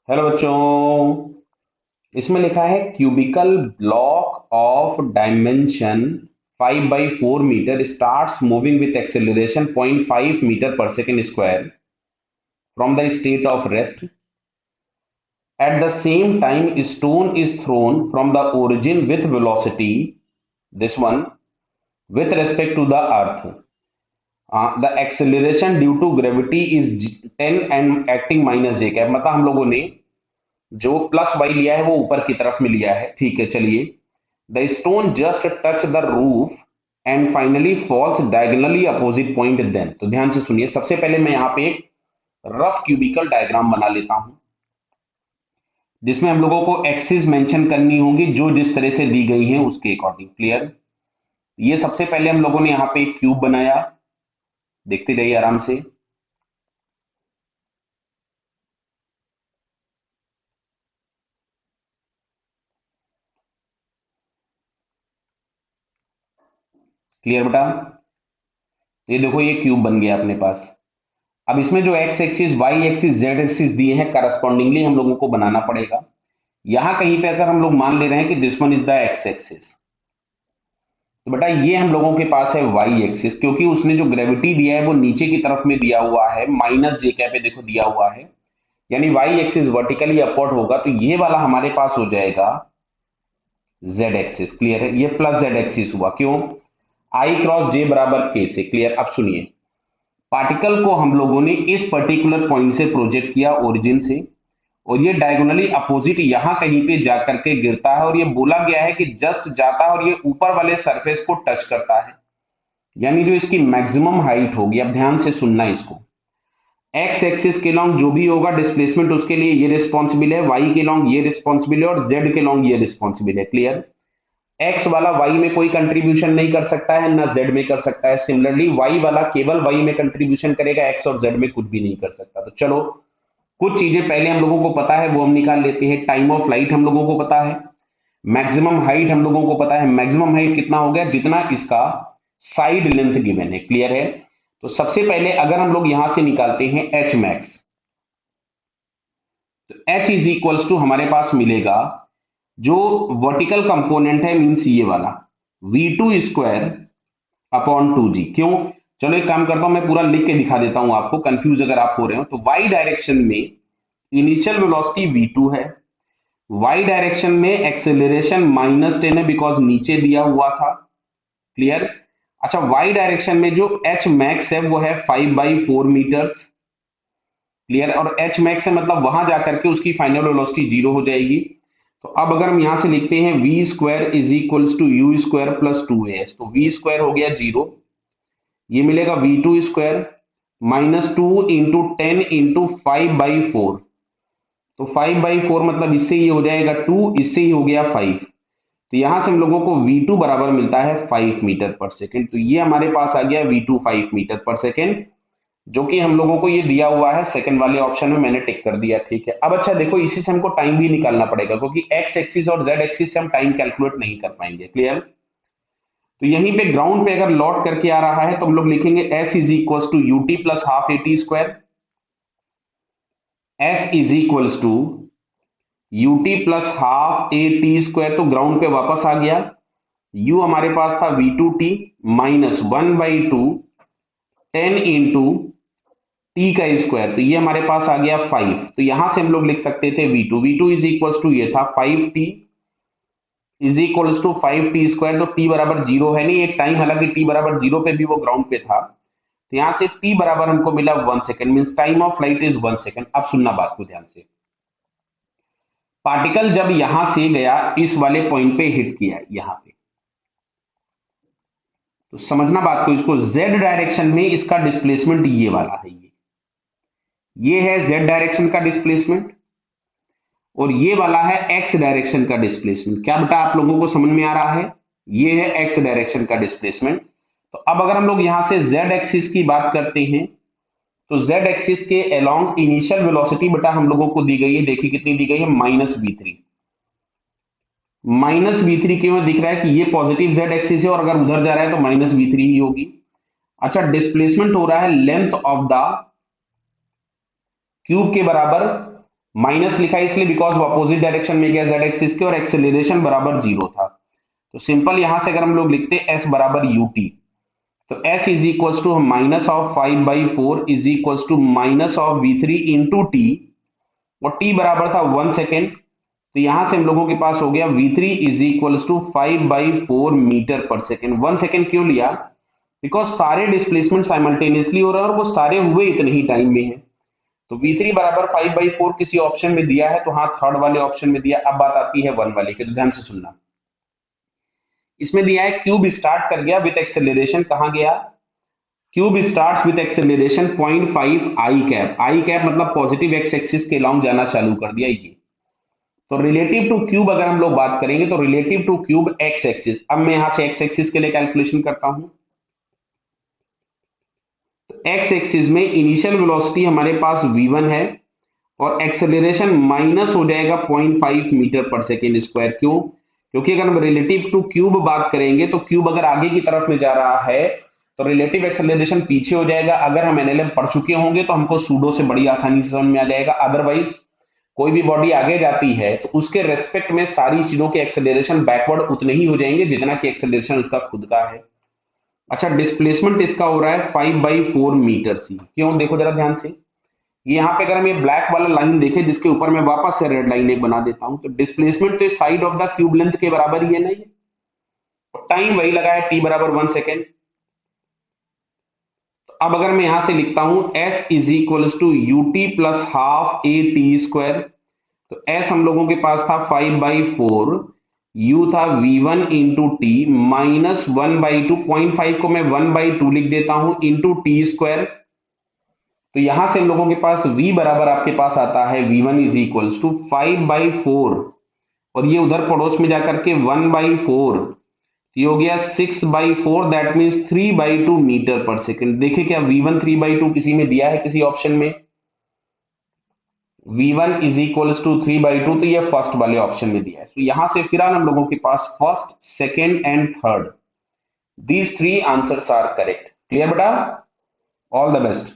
Hello बच्चों। इसमें लिखा है cubical block of dimension 5/4 metre starts moving with acceleration 0.5 metre पर second square from the state of rest at the same time stone is thrown from the origin with velocity this one with respect to the earth. The acceleration due to gravity is 10 and acting minus j cap। मतलब हम लोगों ने जो plus Y लिया है वो ऊपर की तरफ में लिया है। ठीक है, चलिए। The stone just touch the roof and finally falls diagonally opposite point then. तो ध्यान से सुनिए, सबसे पहले मैं यहाँ पे एक रफ क्यूबिकल डायग्राम बना लेता हूं जिसमें हम लोगों को एक्सिस मेंशन करनी होगी जो जिस तरह से दी गई है उसके अकॉर्डिंग। क्लियर? ये सबसे पहले हम लोगों ने यहाँ पे एक क्यूब बनाया, देखते जाइए आराम से। क्लियर बेटा? ये देखो, ये क्यूब बन गया अपने पास। अब इसमें जो X axis, Y axis, Z axis दिए हैं करस्पॉन्डिंगली हम लोगों को बनाना पड़ेगा। यहां कहीं पे अगर हम लोग मान ले रहे हैं कि this one is the x axis, तो बेटा ये हम लोगों के पास है वाई एक्सिस, क्योंकि उसने जो ग्रेविटी दिया है वो नीचे की तरफ में दिया हुआ है, माइनस जे क्या पे देखो दिया हुआ है, यानी वाई एक्सिस वर्टिकली अपवर्ड होगा, तो ये वाला हमारे पास हो जाएगा जेड एक्सिस। क्लियर है? ये प्लस जेड एक्सिस हुआ, क्यों? आई क्रॉस जे बराबर के से। क्लियर? अब सुनिए, पार्टिकल को हम लोगों ने इस पर्टिकुलर पॉइंट से प्रोजेक्ट किया ओरिजिन से, और ये डायगोनली अपोजिट यहां कहीं पे जाकर के गिरता है, और ये बोला गया है कि जस्ट जाता है और ये ऊपर वाले सरफेस को टच करता है, यानी जो इसकी मैक्सिमम हाइट होगी। अब ध्यान से सुनना इसको। एक्स एक्सिस के लॉन्ग जो भी होगा डिस्प्लेसमेंट, उसके लिए ये रिस्पॉन्सिबल है, वाई के लॉन्ग ये रिस्पॉन्सिबल है, और जेड के लॉन्ग ये रिस्पॉन्सिबल है। क्लियर? एक्स वाला वाई में कोई कंट्रीब्यूशन नहीं कर सकता है, ना जेड में कर सकता है। सिमिलरली वाई वाला केवल वाई में कंट्रीब्यूशन करेगा, एक्स और जेड में कुछ भी नहीं कर सकता। तो चलो, कुछ चीजें पहले हम लोगों को पता है वो हम निकाल लेते हैं। टाइम ऑफ लाइट हम लोगों को पता है, मैक्सिमम हाइट हम लोगों को पता है। मैक्सिमम हाइट कितना हो गया? जितना इसका साइड लेंथ गिवन है। क्लियर है? तो सबसे पहले अगर हम लोग यहां से निकालते हैं एच मैक्स, तो एच इज इक्वल्स टू हमारे पास मिलेगा जो वर्टिकल कंपोनेंट है, मींस ये वाला v2 स्क्वायर अपॉन 2g। क्यों? चलो एक काम करता हूं, मैं पूरा लिख के दिखा देता हूं आपको, कंफ्यूज अगर आप हो रहे हो तो। y डायरेक्शन में इनिशियल वेलोसिटी v2 है, y डायरेक्शन में एक्सेलरेशन -10 है बिकॉज नीचे दिया हुआ था। क्लियर? अच्छा, y डायरेक्शन में जो h मैक्स है वो है 5/4 मीटर्स। क्लियर? और h मैक्स है मतलब वहां जाकर के उसकी फाइनल वेलोसिटी 0 हो जाएगी। तो अब अगर हम यहां से लिखते हैं V square is equals to U square plus 2as, तो वी स्क्वायर हो गया 0, ये मिलेगा v2 स्क्वायर -2 इंटू 10 इंटू 5/4। तो 5/4 मतलब इससे ये हो जाएगा 2, इससे ही हो गया 5। तो यहां से हम लोगों को v2 बराबर मिलता है 5 मीटर पर सेकेंड। तो ये हमारे पास आ गया v2 5 मीटर पर सेकेंड, जो कि हम लोगों को ये दिया हुआ है सेकंड वाले ऑप्शन में, मैंने टिक कर दिया। ठीक है। अब अच्छा देखो, इसी से हमको टाइम भी निकालना पड़ेगा, क्योंकि एक्स एक्सिस और जेड एक्सिस से हम टाइम कैलकुलेट नहीं कर पाएंगे। क्लियर? तो यहीं पे ग्राउंड पे अगर लौट करके आ रहा है तो हम लोग लिखेंगे S is equal to U T plus half A T square. S is equal to U T plus half A T square, तो ग्राउंड पे वापस आ गया। u हमारे पास था v2t -1/2 10 इंटू टी का स्क्वायर, तो ये हमारे पास आ गया 5। तो यहां से हम लोग लिख सकते थे v2 इज इक्वल टू ये था 5t is equal to 5t square. तो t बराबर 0 है नहीं एक टाइम, हालांकि t बराबर 0 पे भी वो ग्राउंड पे था। तो यहां से t बराबर हमको मिला 1 second, mean time of light is 1 second. अब सुनना बात को ध्यान से, पार्टिकल जब यहां से गया इस वाले पॉइंट पे हिट किया यहां पे, तो समझना बात को, इसको z डायरेक्शन में इसका डिस्प्लेसमेंट ये वाला है, ये है z डायरेक्शन का डिस्प्लेसमेंट, और ये वाला है x डायरेक्शन का डिस्प्लेसमेंट। क्या बेटा आप लोगों को समझ में आ रहा है? ये है x डायरेक्शन का डिस्प्लेसमेंट। तो अब अगर हम लोग यहां से z एक्सिस की बात करते हैं, तो z एक्सिस के अलोंग इनिशियल वेलोसिटी बेटा हम लोगों को दी गई है, देखिए कितनी दी गई है, -v3। -v3 क्यों दिख रहा है? कि ये पॉजिटिव z एक्सिस है और अगर उधर जा रहा है तो -v3 ही होगी। अच्छा, डिस्प्लेसमेंट हो रहा है लेंथ ऑफ द क्यूब के बराबर माइनस लिखा है इसलिए बिकॉज वो अपोजिट डायरेक्शन में गया z एक्सिस के और एक्सेलरेशन बराबर 0 था। तो सिंपल यहां से अगर हम लोग लिखते s बराबर ut, तो s is equal to minus of 5/4 is equal to minus of v3 into T, और t बराबर था 1 सेकेंड। तो यहां से हम लोगों के पास हो गया v3 is equal to 5/4 meter पर सेकेंड। 1 सेकेंड क्यों लिया? बिकॉज सारे डिस्प्लेसमेंट साइमल्टेनियसली हो रहे हैं और वो सारे हुए इतने ही टाइम में है। तो v3 बराबर 5/4 किसी ऑप्शन में दिया है, तो हाँ थर्ड वाले ऑप्शन में दिया। अब बात आती है 1 वाले के, तो ध्यान से सुनना। इसमें दिया है क्यूब स्टार्ट कर गया विथ एक्सेलरेशन, कहां गया? Cube start with acceleration 0.5 I cap. I cap मतलब पॉजिटिव एक्स एक्सिस के लॉन्ग जाना चालू कर दिया ये। तो रिलेटिव टू क्यूब अगर हम लोग बात करेंगे तो relative two cube x axis. अब मैं यहां से एक्स एक्सिस के लिए कैलकुलेशन करता हूं। तो एक्स एक्सिस में इनिशियल वेलोसिटी हमारे पास v1 है और एक्सेलरेशन माइनस हो जाएगा 0.5 मीटर पर सेकेंड स्क्वायर। क्यों? क्योंकि अगर हम रिलेटिव टू क्यूब बात करेंगे तो क्यूब अगर आगे की तरफ में जा रहा है तो रिलेटिव एक्सेलरेशन पीछे हो जाएगा। अगर हम एनएलएम पढ़ चुके होंगे तो हमको सूडो से बड़ी आसानी से समझ में आ जाएगा। अदरवाइज कोई भी बॉडी आगे जाती है तो उसके रेस्पेक्ट में सारी चीजों के एक्सेलरेशन बैकवर्ड उतने ही हो जाएंगे जितना कि एक्सेलरेशन उसका खुद का है। अच्छा, डिस्प्लेसमेंट इसका हो रहा है 5/4 मीटर सी। क्यों? देखो जरा ध्यान से, ये यहाँ पे अगर हम ये ब्लैक वाला लाइन देखें जिसके ऊपर मैं वापस से रेड लाइन एक बना देता हूं, तो डिस्प्लेसमेंट तो side of the cube length के बराबर ही है ना ये। टाइम वही लगा है t बराबर 1 सेकेंड। तो अब अगर मैं यहां से लिखता हूं s is equal to ut plus half A T square, तो s हम लोगों के पास था 5/4, u था v1 इंटू टी माइनस 1/2, 0.5 को मैं 1/2 लिख देता हूं इंटू टी स्क्वायर। तो यहां से हम लोगों के पास v बराबर आपके पास आता है v1 इज इक्वल टू 5/4, और ये उधर पड़ोस में जाकर के 1/4, ये हो गया 6/4, दैट मीन्स 3/2 मीटर पर सेकेंड। देखिए क्या v1 3/2 किसी में दिया है? किसी ऑप्शन में v1 इज इक्वल टू 3/2, तो ये फर्स्ट वाले ऑप्शन में दिया है। तो यहां से फिर हम लोगों के पास first, second and third, these three answers are correct. Clear बेटा? All the best.